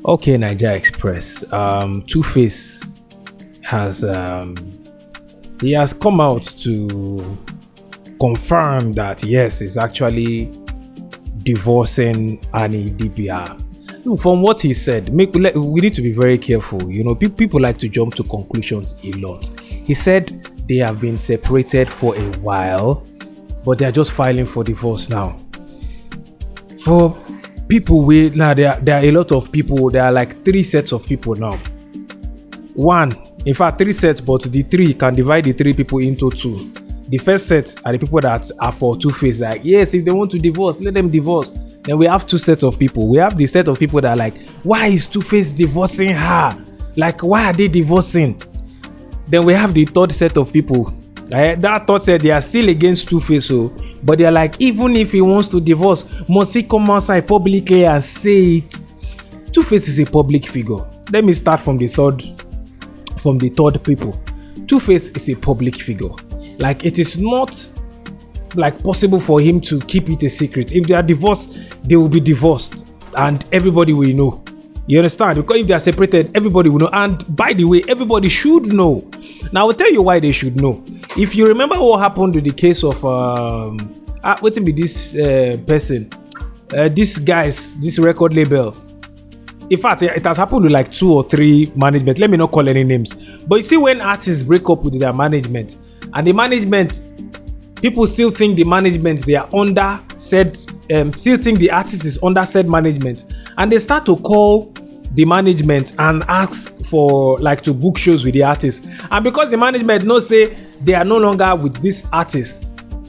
Okay, Niger Express. Tuface has he has come out to confirm that yes, he's actually divorcing Annie Idibia. Look, from what he said, we need to be very careful. You know, people like to jump to conclusions a lot. He said they have been separated for a while, but they are just filing for divorce now. For people with now, there are a lot of people. There are like three sets of people now. One, in fact, three sets, but the three can divide the three people into two. The first set are the people that are for Tuface. Like, yes, if they want to divorce, let them divorce. Then we have two sets of people. We have the set of people that are like, why is Tuface divorcing her? Like, why are they divorcing? Then we have the third set of people. That third set, they are still against Tuface, but they are like, even if he wants to divorce, must he come outside publicly and say it? Tuface is a public figure. Let me start from the third people. Tuface is a public figure. Like, it is not like possible for him to keep it a secret. If they are divorced, they will be divorced and everybody will know. You understand? Because if they are separated, everybody will know. And by the way, everybody should know. Now I will tell you why they should know. If you remember what happened with the case of what be this person, this record label. In fact, it has happened with like 2 or 3 management. Let me not call any names. But you see, when artists break up with their management, and the management, people still think the management they are under said, still think the artist is under said management, and they start to call the management and ask for like to book shows with the artist. And because the management knows say they are no longer with this artist,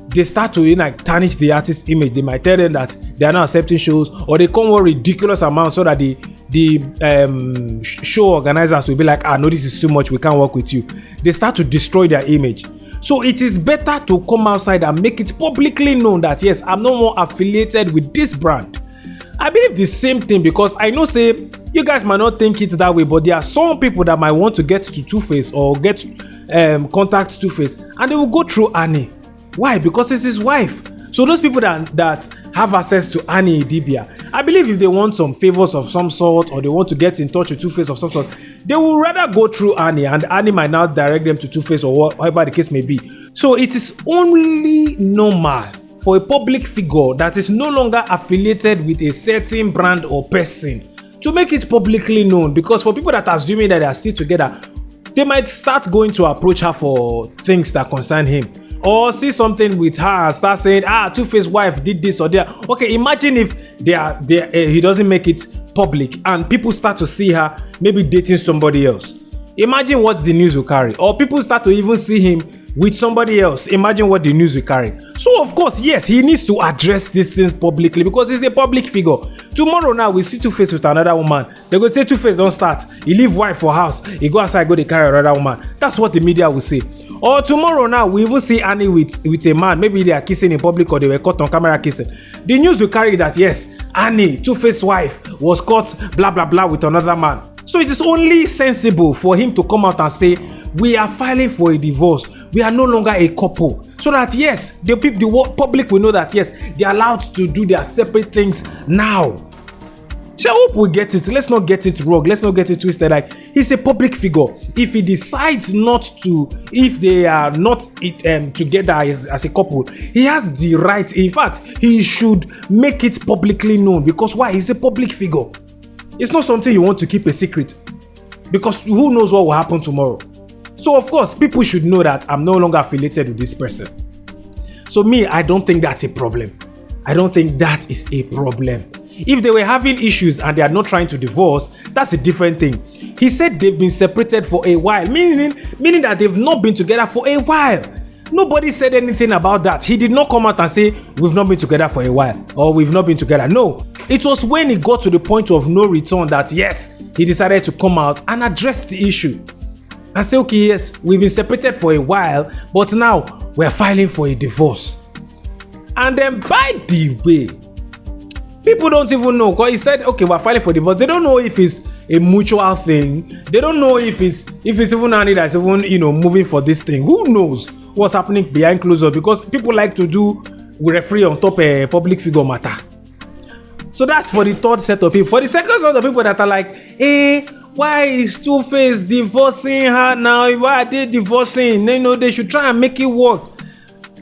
they start to tarnish the artist's image. They might tell them that they are not accepting shows, or they come with ridiculous amounts so that the show organizers will be like, no, this is too much, we can't work with you. They start to destroy their image. So it is better to come outside and make it publicly known that yes, I'm no more affiliated with this brand. I believe the same thing, because I know say you guys might not think it that way, but there are some people that might want to get to Tuface or get contact Tuface, and they will go through Annie. Why? Because it's his wife. So those people that have access to Annie Idibia, I believe if they want some favors of some sort, or they want to get in touch with Tuface of some sort, they will rather go through Annie, and Annie might now direct them to Tuface or whatever the case may be. So it is only normal for a public figure that is no longer affiliated with a certain brand or person to make it publicly known, because for people that are assuming that they are still together, they might start going to approach her for things that concern him, or see something with her and start saying, Tuface's wife did this or that. Okay, imagine if he doesn't make it public and people start to see her maybe dating somebody else. Imagine what the news will carry. Or people start to even see him with somebody else. Imagine what the news will carry. So of course, yes, he needs to address these things publicly, because he's a public figure. Tomorrow now we see Tuface with another woman. They go say Tuface don't start. He leave wife for house. He go outside, go to carry another woman. That's what the media will say. Or tomorrow now we even see Annie with a man. Maybe they are kissing in public, or they were caught on camera kissing. The news will carry that yes, Annie, Tuface's wife, was caught blah blah blah with another man. So it is only sensible for him to come out and say, we are filing for a divorce. We are no longer a couple. So that yes, the public will know that yes, they are allowed to do their separate things now. So I hope we get it. Let's not get it wrong. Let's not get it twisted. Like, he's a public figure. If he decides not to, if they are not together as a couple, he has the right. In fact, he should make it publicly known, because why? He's a public figure. It's not something you want to keep a secret, because who knows what will happen tomorrow. So of course, people should know that I'm no longer affiliated with this person. So me, I don't think that's a problem. I don't think that is a problem. If they were having issues and they are not trying to divorce, that's a different thing. He said they've been separated for a while, meaning that they've not been together for a while. Nobody said anything about that. He did not come out and say, we've not been together for a while, or we've not been together. No, it was when he got to the point of no return that yes, he decided to come out and address the issue and say, okay, yes, we've been separated for a while, but now we're filing for a divorce. And then by the way, people don't even know, because he said, okay, we're filing for divorce. They don't know if it's a mutual thing. They don't know if it's even Annie that's even moving for this thing. Who knows what's happening behind closed doors? Because people like to do referee on top a public figure matter. So that's for the third set of people. For the second set of people that are like, hey, why is Tuface divorcing her now? Why are they divorcing? They should try and make it work.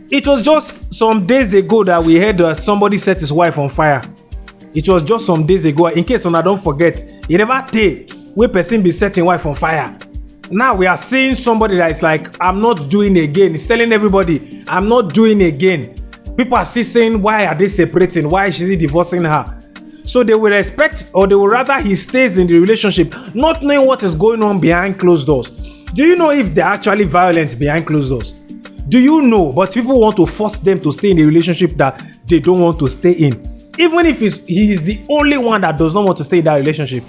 It was just some days ago that we heard somebody set his wife on fire. It was just some days ago. In case I don't forget, you never take where person be setting wife on fire. Now we are seeing somebody that is like, I'm not doing again. He's telling everybody, I'm not doing again. People are still saying, why are they separating? Why is he divorcing her? So they will expect, or they will rather he stays in the relationship, not knowing what is going on behind closed doors. Do you know if they're actually violent behind closed doors? Do you know? But people want to force them to stay in a relationship that they don't want to stay in. Even if he is the only one that does not want to stay in that relationship,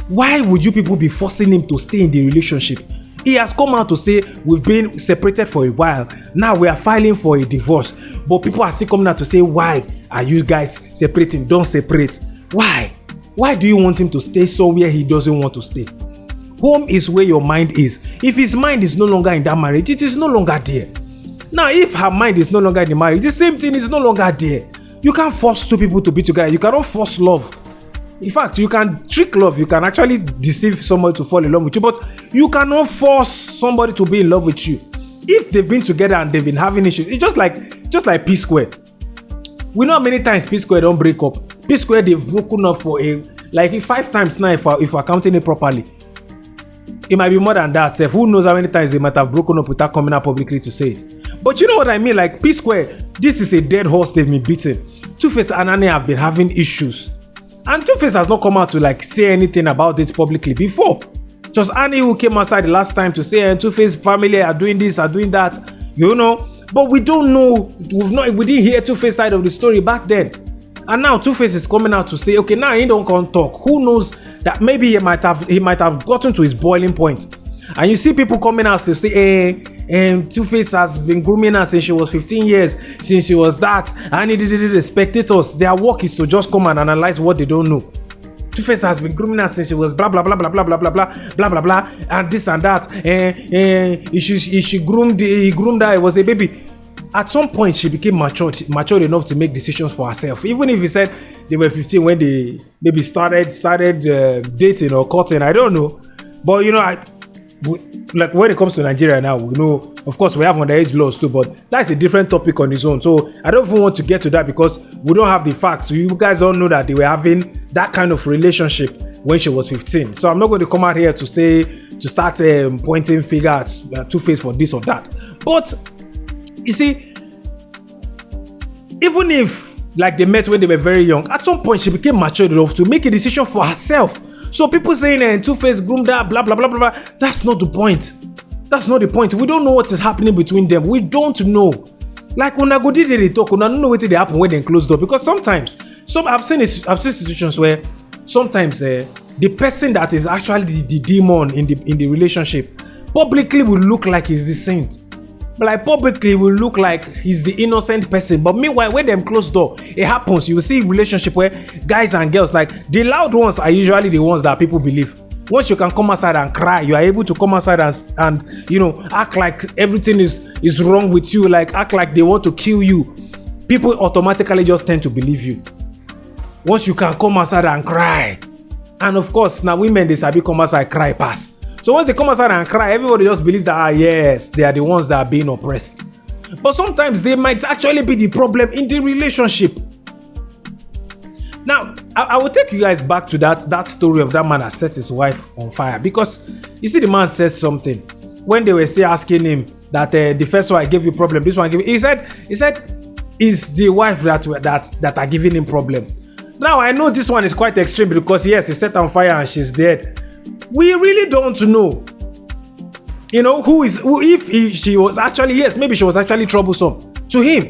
why would you people be forcing him to stay in the relationship? He has come out to say, we've been separated for a while. Now we are filing for a divorce. But people are still coming out to say, why are you guys separating? Don't separate. Why? Why do you want him to stay somewhere he doesn't want to stay? Home is where your mind is. If his mind is no longer in that marriage, it is no longer there. Now, if her mind is no longer in the marriage, the same thing is no longer there. You can't force two people to be together. You cannot force love. In fact, you can trick love. You can actually deceive somebody to fall in love with you, but you cannot force somebody to be in love with you. If they've been together and they've been having issues, it's just like P Square. We know how many times P Square don't break up. P Square, they've broken up for 5 times now if we're counting it properly. It might be more than that. Who knows how many times they might have broken up without coming out publicly to say it. But you know what I mean? Like P Square, this is a dead horse they've been beaten. Tuface and Annie have been having issues. And Tuface has not come out to say anything about it publicly before. It was Annie who came outside the last time to say, Tuface family are doing this, are doing that, But we don't know. We didn't hear Tuface side of the story back then. And now Tuface is coming out to say, okay, now he don't come talk. Who knows that maybe he might have gotten to his boiling point. And you see people coming out to say, Tuface has been grooming her since she was 15 years, since she was that. And the spectators, their work is to just come and analyze what they don't know. Tuface has been grooming her since she was blah blah blah blah blah blah blah blah blah blah blah and this and that. He groomed her. It was a baby. At some point, she became matured enough to make decisions for herself. Even if he said they were 15 when they maybe started dating or courting, I don't know. But like when it comes to Nigeria now, we know, of course, we have underage laws too, but that's a different topic on its own. So I don't even want to get to that because we don't have the facts. So you guys don't know that they were having that kind of relationship when she was 15. So I'm not going to come out here to start pointing finger at Tuface for this or that. But you see, even if they met when they were very young, at some point she became mature enough to make a decision for herself. So people saying Tuface groomed her, blah blah blah blah blah. That's not the point. That's not the point. We don't know what is happening between them. We don't know. Like when I go did they talk, I don't know what they happen when they close door. Because sometimes, I've seen situations where sometimes the person that is actually the demon in the relationship publicly will look like he's the saint. But publicly will look like he's the innocent person. But meanwhile, when them close door, it happens. You will see relationship where guys and girls, the loud ones are usually the ones that people believe. Once you can come outside and cry, you are able to come outside and act like everything is wrong with you, act like they want to kill you. People automatically just tend to believe you. Once you can come outside and cry. And of course, now women, they sabi come outside cry pass. So once they come outside and cry, everybody just believes that, yes, they are the ones that are being oppressed. But sometimes they might actually be the problem in the relationship. Now, I will take you guys back to that story of that man that set his wife on fire. Because, you see, the man said something. When they were still asking him that the first one gave you problem, this one gave you... He said, it's the wife that are giving him problem. Now, I know this one is quite extreme because, yes, he set on fire and she's dead. We really don't know, she was actually, yes, maybe she was actually troublesome to him.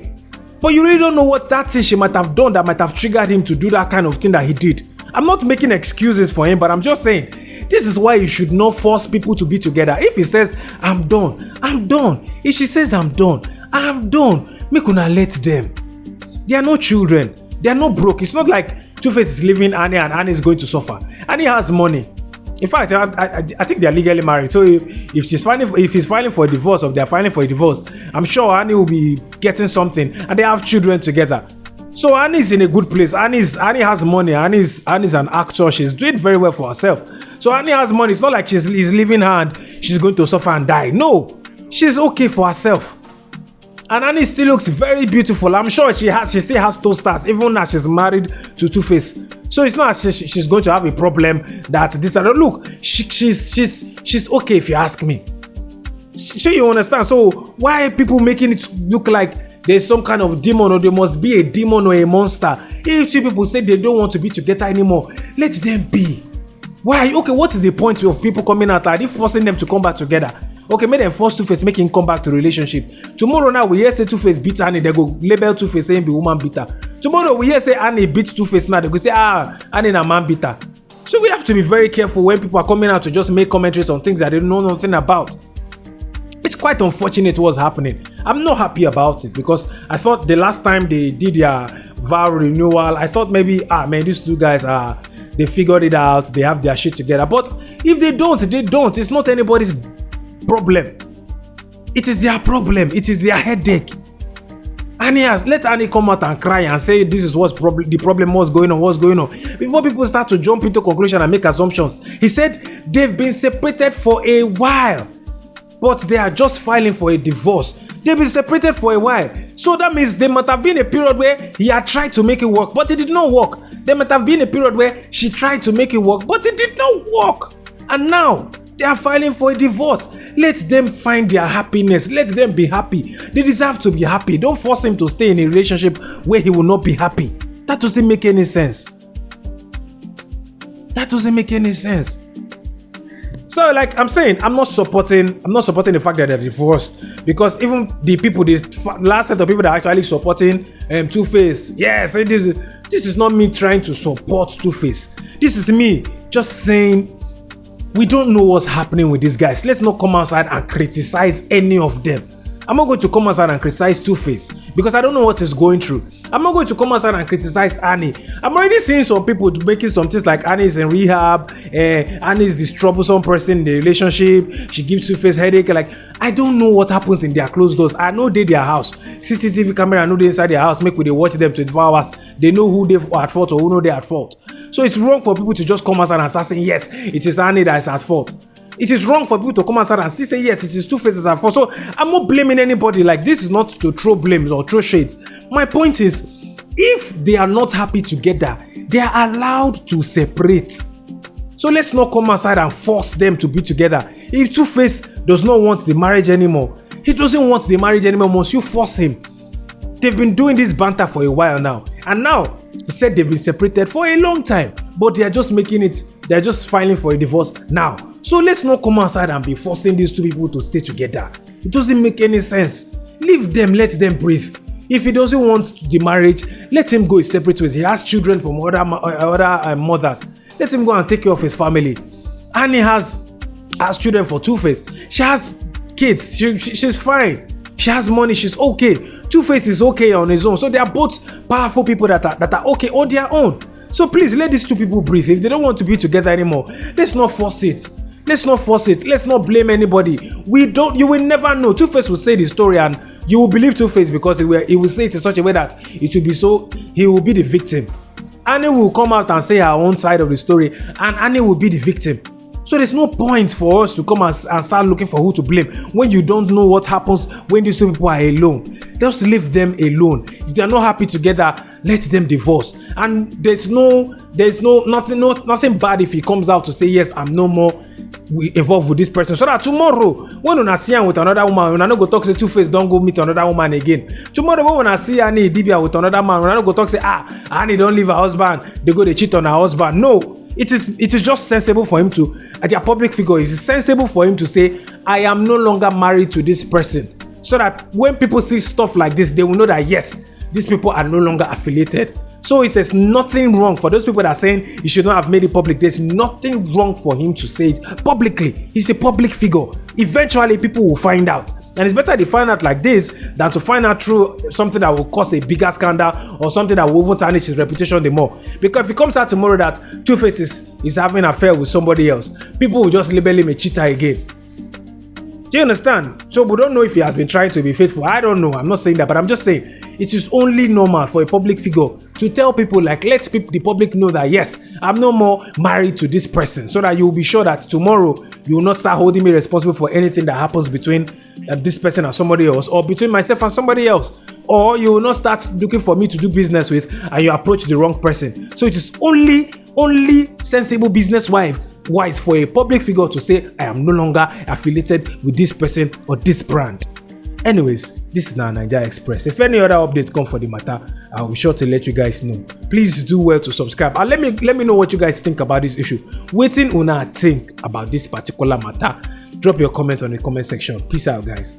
But you really don't know what that thing she might have done that might have triggered him to do that kind of thing that he did. I'm not making excuses for him, but I'm just saying, this is why you should not force people to be together. If he says, I'm done, I'm done. If she says, I'm done, I'm done. Make una let them. They are not children. They are not broke. It's not like Tuface is leaving Annie and Annie is going to suffer. Annie has money. In fact, I think they are legally married. So if he's filing for a divorce or they're filing for a divorce, I'm sure Annie will be getting something and they have children together. So Annie is in a good place. Annie has money. Annie's an actor. She's doing very well for herself. So Annie has money. It's not like he's leaving her and she's going to suffer and die. No, she's okay for herself. And Annie still looks very beautiful. I'm sure she still has two stars, even now she's married to Tuface. So it's not she's going to have a problem that this and that. Look, she's okay if you ask me. So you understand? So why are people making it look like there's some kind of demon, or there must be a demon or a monster? If two people say they don't want to be together anymore, let them be. Why? Okay, what is the point of people coming out? Are they forcing them to come back together? Okay, make them force Tuface, make him come back to relationship. Tomorrow now we hear say Tuface beat Annie, they go label Tuface saying the woman beater. Tomorrow we hear say Annie beat Tuface, now they go say Annie na man beater. So we have to be very careful when people are coming out to just make commentaries on things that they don't know nothing about. It's quite unfortunate what's happening. I'm not happy about it because I thought the last time they did their vow renewal, I thought maybe these two guys they figured it out, they have their shit together. But if they don't, they don't. It's not anybody's problem. It is their problem. It is their headache. Let Annie come out and cry and say this is what's the problem, what's going on. Before people start to jump into conclusion and make assumptions. He said they've been separated for a while, but they are just filing for a divorce. They've been separated for a while. So that means there might have been a period where he had tried to make it work, but it did not work. There might have been a period where she tried to make it work, but it did not work. And now they are filing for a divorce. Let them find their happiness. Let them be happy. They deserve to be happy. Don't force him to stay in a relationship where he will not be happy. That doesn't make any sense. That doesn't make any sense. So, like I'm saying, I'm not supporting the fact that they're divorced, because even the last set of people that are actually supporting Tuface, yes, this is not me trying to support Tuface. This is me just saying we don't know what's happening with these guys. Let's not come outside and criticize any of them. I'm not going to come outside and criticize Tuface because I don't know what he's going through. I'm not going to come outside and criticize Annie. I'm already seeing some people making some things like Annie's in rehab, Annie's this troublesome person in the relationship, she gives Tuface headache. Like, I don't know what happens in their closed doors. I know their house. CCTV camera, I know they inside their house, make they watch them 24 hours. They know who they're at fault or who know they're at fault. So it's wrong for people to just come outside and start saying, yes, it is Annie that is at fault. It is wrong for people to come outside and still say, yes, it is Tuface at fault. So I'm not blaming anybody. Like, this is not to throw blames or throw shades. My point is, if they are not happy together, they are allowed to separate. So let's not come outside and force them to be together. If Tuface does not want the marriage anymore, he doesn't want the marriage anymore, must you force him? They've been doing this banter for a while now. And now, he said they've been separated for a long time. But they are just they're just filing for a divorce now. So let's not come outside and be forcing these two people to stay together. It doesn't make any sense. Leave them, let them breathe. If he doesn't want the marriage, let him go his separate ways. He has children from other mothers. Let him go and take care of his family. Annie has children for Tuface. She has kids. She's fine. She has money. She's okay. Tuface is okay on his own. So they are both powerful people that are okay on their own. So please let these two people breathe. If they don't want to be together anymore, let's not force it. Let's not force it. Let's not blame anybody. You will never know. Tuface will say the story and you will believe Tuface because he will say it in such a way that it will be so, he will be the victim. Annie will come out and say her own side of the story and Annie will be the victim. So there's no point for us to come and start looking for who to blame when you don't know what happens when these two people are alone. Just leave them alone. If they are not happy together, let them divorce. And there's nothing bad if he comes out to say, yes, I'm no more involved with this person, so that tomorrow when una see him with another woman, una no go talk say Tuface don't go meet another woman again. Tomorrow when una see Annie Idibia with another man, una no go talk say Annie don't leave her husband, they go they cheat on her husband. No, it is just sensible for him to, as a public figure, it is sensible for him to say, I am no longer married to this person, so that when people see stuff like this, they will know that yes, these people are no longer affiliated. So there's nothing wrong for those people that are saying he should not have made it public. There's nothing wrong for him to say it publicly. He's a public figure. Eventually, people will find out. And it's better they find out like this than to find out through something that will cause a bigger scandal or something that will even tarnish his reputation the more. Because if it comes out tomorrow that Tuface is having an affair with somebody else, people will just label him a cheater again. Do you understand? So we don't know if he has been trying to be faithful. I don't know. I'm not saying that, but I'm just saying it is only normal for a public figure to tell people, like, let the public know that yes, I'm no more married to this person, so that you'll be sure that tomorrow you will not start holding me responsible for anything that happens between this person and somebody else, or between myself and somebody else, or you will not start looking for me to do business with and you approach the wrong person. So it is only sensible business wise for a public figure to say, I am no longer affiliated with this person or this brand. Anyways, this is now Naija Express. If any other updates come for the matter, I'll be sure to let you guys know. Please do well to subscribe and let me know what you guys think about this issue. Wetin una think about this particular matter? Drop your comment on the comment section. Peace out, guys.